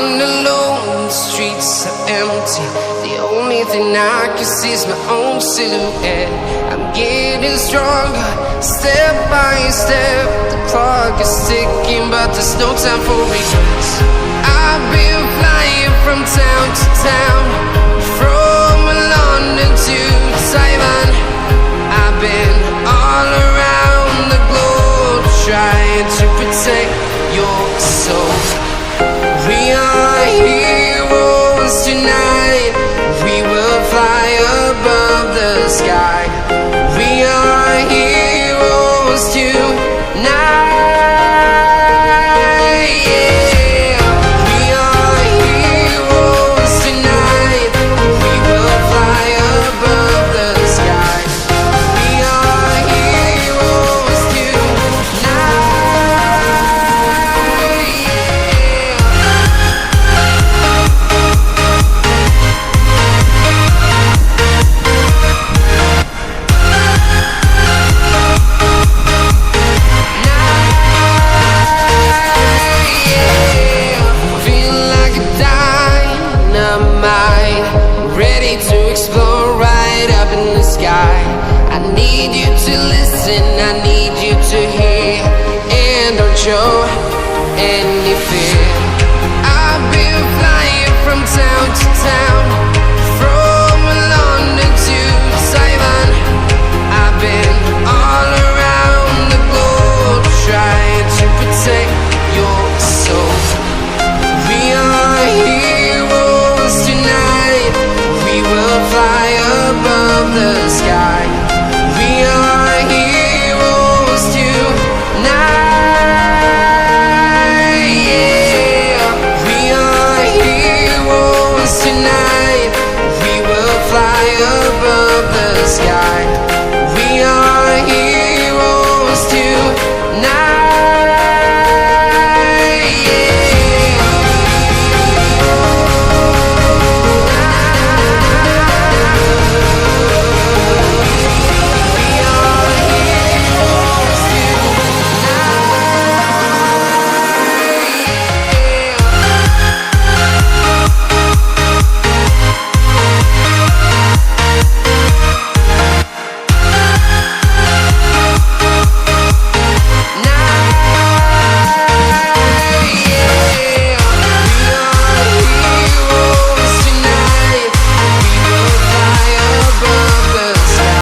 Walking alone, the streets are empty. The only thing I can see is my own silhouette. I'm getting stronger, step by step. The clock is ticking, but there's no time for regrets. I've been flying from town to town, from London to Taiwan. I've been all around the globe, trying to protect your soul. We are heroes tonight. We will fly above the sky. We are heroes tonight. Yeah. We are heroes tonight. We will fly above the sky. We are heroes tonight. I need you to listen, I need you to hear, and don't show any fear.